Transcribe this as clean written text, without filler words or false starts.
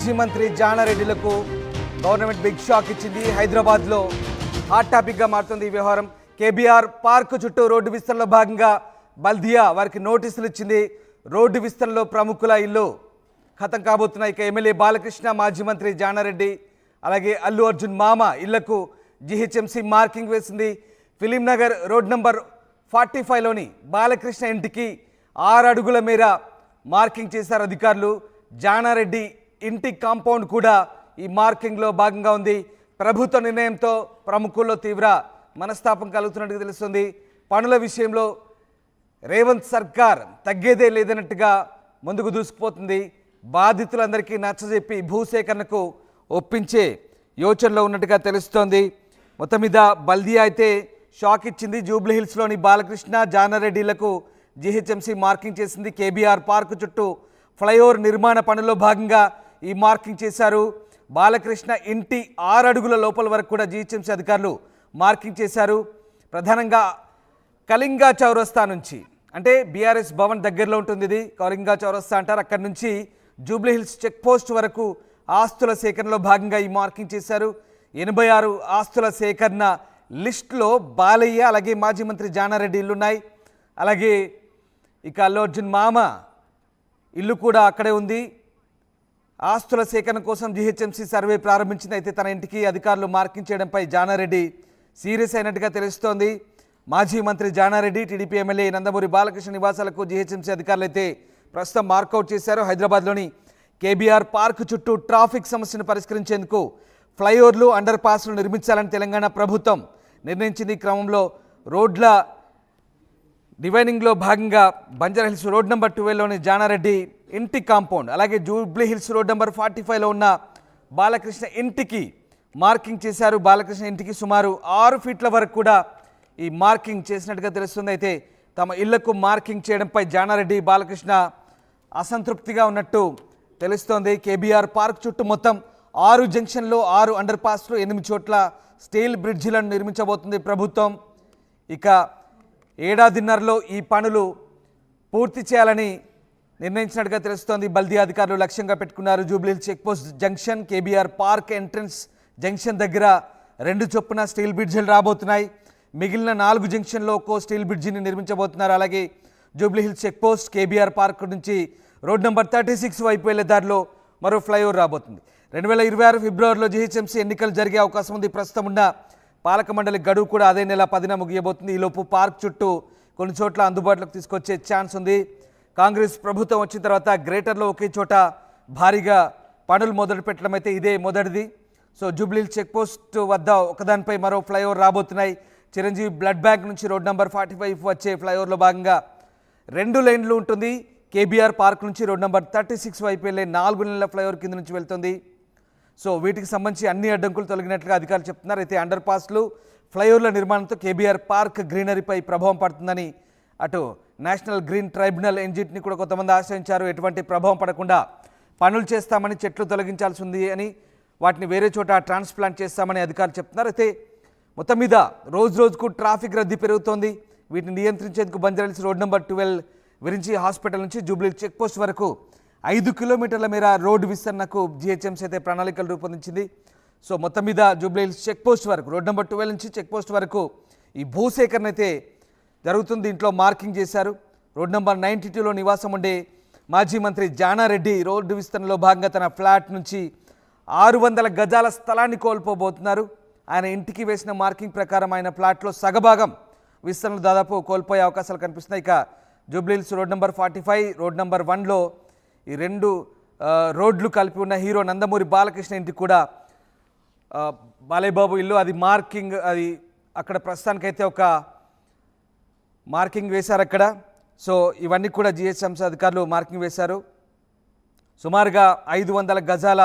మాజీ మంత్రి జానారెడ్డిలకు government big shock ఇచ్చింది. హైదరాబాద్లో హాట్ టాపిక్గా మారుతుంది ఈ వ్యవహారం. కేబీఆర్ పార్కు చుట్టూ రోడ్డు విస్తరణలో భాగంగా బల్దియా వారికి నోటీసులు ఇచ్చింది. రోడ్డు విస్తరణలో ప్రముఖుల ఇల్లు ఖతం కాబోతున్నాయి. ఇక ఎమ్మెల్యే బాలకృష్ణ, మాజీ మంత్రి జానారెడ్డి, అలాగే అల్లు అర్జున్ మామ ఇళ్లకు జీహెచ్ఎంసీ మార్కింగ్ వేసింది. ఫిలిం నగర్ రోడ్ నంబర్ 45లోని బాలకృష్ణ ఇంటికి 6 అడుగుల మేర మార్కింగ్ చేశారు అధికారులు. జానారెడ్డి ఇంటి కాంపౌండ్ కూడా ఈ మార్కింగ్లో భాగంగా ఉంది. ప్రభుత్వ నిర్ణయంతో ప్రముఖుల్లో తీవ్ర మనస్తాపం కలుగుతున్నట్టుగా తెలుస్తుంది. పనుల విషయంలో రేవంత్ సర్కార్ తగ్గేదే లేదన్నట్టుగా ముందుకు దూసుకుపోతుంది. బాధితులందరికీ నచ్చజెప్పి భూసేకరణకు ఒప్పించే యోచనలో ఉన్నట్టుగా తెలుస్తోంది. మొత్తం మీద బల్దియా అయితే షాక్ ఇచ్చింది. జూబ్లీ హిల్స్లోని బాలకృష్ణ, జానారెడ్డిలకు జీహెచ్ఎంసీ మార్కింగ్ చేసింది. కేబీఆర్ పార్కు చుట్టూ ఫ్లైఓవర్ నిర్మాణ పనుల్లో భాగంగా ఈ మార్కింగ్ చేశారు. బాలకృష్ణ ఇంటి 6 అడుగుల లోపల వరకు కూడా జీహెచ్ఎంసీ అధికారులు మార్కింగ్ చేశారు. ప్రధానంగా కళింగా చౌరస్తా నుంచి, అంటే బీఆర్ఎస్ భవన్ దగ్గరలో ఉంటుంది ఇది, కళింగా చౌరస్తా అంటారు. అక్కడి నుంచి జూబ్లీ హిల్స్ చెక్ పోస్ట్ వరకు ఆస్తుల సేకరణలో భాగంగా ఈ మార్కింగ్ చేశారు. 86 ఆస్తుల సేకరణ లిస్టులో బాలయ్య, అలాగే మాజీ మంత్రి జానారెడ్డి ఇల్లున్నాయి. అలాగే ఇక అల్లు అర్జున్ మామ ఇల్లు కూడా అక్కడే ఉంది. ఆస్తుల సేకరణ కోసం జీహెచ్ఎంసీ సర్వే ప్రారంభించింది. అయితే తన ఇంటికి అధికారులు మార్కింగ్ చేయడంపై జానారెడ్డి సీరియస్ అయినట్టుగా తెలుస్తోంది. మాజీ మంత్రి జానారెడ్డి, టీడీపీ ఎమ్మెల్యే నందమూరి బాలకృష్ణ నివాసాలకు జీహెచ్ఎంసీ అధికారులు అయితే ప్రస్తుతం మార్కౌట్ చేశారు. హైదరాబాద్లోని కేబీఆర్ పార్కు చుట్టూ ట్రాఫిక్ సమస్యను పరిష్కరించేందుకు ఫ్లైఓవర్లు, అండర్ పాస్లు నిర్మించాలని తెలంగాణ ప్రభుత్వం నిర్ణయించింది. ఈ క్రమంలో రోడ్ల డివైనింగ్లో భాగంగా బంజారాహిల్స్ రోడ్ నెంబర్ 12లోని జానారెడ్డి ఇంటి కాంపౌండ్, అలాగే జూబ్లీ హిల్స్ రోడ్ నెంబర్ 45లో ఉన్న బాలకృష్ణ ఇంటికి మార్కింగ్ చేశారు. బాలకృష్ణ ఇంటికి సుమారు 6 ఫీట్ల వరకు కూడా ఈ మార్కింగ్ చేసినట్టుగా తెలుస్తుంది. అయితే తమ ఇళ్లకు మార్కింగ్ చేయడంపై జానారెడ్డి, బాలకృష్ణ అసంతృప్తిగా ఉన్నట్టు తెలుస్తోంది. కేబీఆర్ పార్క్ చుట్టూ మొత్తం 6 జంక్షన్లో 6 అండర్ పాస్లు, 8 చోట్ల స్టీల్ బ్రిడ్జిలను నిర్మించబోతుంది ప్రభుత్వం. ఇక ఏడాదిన్నరలో ఈ పనులు పూర్తి చేయాలని నిర్ణయించినట్టుగా తెలుస్తోంది. బల్దియా అధికారులు లక్ష్యంగా పెట్టుకున్నారు. Jubilee hills checkpost junction, KBR park entrance junction దగ్గర 2 చొప్పున స్టీల్ బ్రిడ్జిలు రాబోతున్నాయి. మిగిలిన 4 జంక్షన్లో ఒక్కో స్టీల్ బ్రిడ్జిని నిర్మించబోతున్నారు. అలాగే Jubilee hills checkpost, KBR park నుంచి రోడ్ నెంబర్ 36 వైపు వెళ్లే దారిలో మరో ఫ్లైఓవర్ రాబోతుంది. 2026 ఫిబ్రవరిలో జీహెచ్ఎంసీ ఎన్నికలు జరిగే అవకాశం ఉంది. ప్రస్తుతం ఉన్న పాలక మండలి గడువు కూడా అదే నెల 10న ముగియబోతుంది. ఈలోపు పార్క్ చుట్టూ కొన్ని చోట్ల అందుబాటులోకి తీసుకొచ్చే ఛాన్స్ ఉంది. కాంగ్రెస్ ప్రభుత్వం వచ్చిన తర్వాత గ్రేటర్లో ఒకే చోట భారీగా పనులు మొదలు పెట్టడం అయితే ఇదే మొదటిది. సో జూబ్లీ చెక్పోస్ట్ వద్ద ఒకదానిపై మరో ఫ్లైఓవర్ రాబోతున్నాయి. చిరంజీవి బ్లడ్ బ్యాంక్ నుంచి రోడ్ నెంబర్ 45 వచ్చే ఫ్లైఓవర్లో భాగంగా 2 లైన్లు ఉంటుంది. కేబీఆర్ పార్క్ నుంచి రోడ్ నెంబర్ 36 వైపు వెళ్ళే 4 లైన్ల ఫ్లైఓవర్ కింద నుంచి వెళ్తుంది. సో వీటికి సంబంధించి అన్ని అడ్డంకులు తొలగినట్లుగా అధికారులు చెప్తున్నారు. అయితే అండర్ పాస్లు, ఫ్లైఓవర్ల నిర్మాణంతో కేబీఆర్ పార్క్ గ్రీనరీపై ప్రభావం పడుతుందని అటు నేషనల్ గ్రీన్ ట్రైబ్యునల్ ఎన్జిటిని కూడా కొంతమంది ఆశ్రయించారు. ఎటువంటి ప్రభావం పడకుండా పనులు చేస్తామని, చెట్లు తొలగించాల్సి ఉంది అని, వాటిని వేరే చోట ట్రాన్స్ప్లాంట్ చేస్తామని అధికారులు చెప్తున్నారు. అయితే మొత్తం మీద రోజు రోజుకు ట్రాఫిక్ రద్దీ పెరుగుతోంది. వీటిని నియంత్రించేందుకు Banjara Hills road number 12 Virinchi hospital నుంచి జూబ్లీ చెక్పోస్ట్ వరకు 5 కిలోమీటర్ల మేర రోడ్డు విస్తరణకు జీహెచ్ఎంసీ అయితే ప్రణాళికలు రూపొందించింది. సో మొత్తం మీద జూబ్లీ హిల్స్ చెక్పోస్ట్ వరకు, రోడ్ నెంబర్ 12 నుంచి చెక్పోస్ట్ వరకు ఈ భూసేకరణ అయితే జరుగుతుంది. దీంట్లో మార్కింగ్ చేశారు. రోడ్ నెంబర్ 92లో నివాసం ఉండే మాజీ మంత్రి జానారెడ్డి రోడ్డు విస్తరణలో భాగంగా తన ఫ్లాట్ నుంచి 600 గజాల స్థలాన్ని కోల్పోబోతున్నారు. ఆయన ఇంటికి వేసిన మార్కింగ్ ప్రకారం ఆయన ఫ్లాట్లో సగభాగం విస్తరణలు దాదాపు కోల్పోయే అవకాశాలు కనిపిస్తున్నాయి. ఇక Jubilee Hills road number 45, road number 1లో ఈ 2 రోడ్లు కలిపి ఉన్న హీరో నందమూరి బాలకృష్ణ ఇంటికి కూడా బాలేబాబు ఇల్లు, అది మార్కింగ్, అది అక్కడ ప్రస్తుతానికైతే ఒక మార్కింగ్ వేశారు అక్కడ. సో ఇవన్నీ కూడా జీహెచ్ఎంసీ అధికారులు మార్కింగ్ వేశారు. సుమారుగా 500 గజాల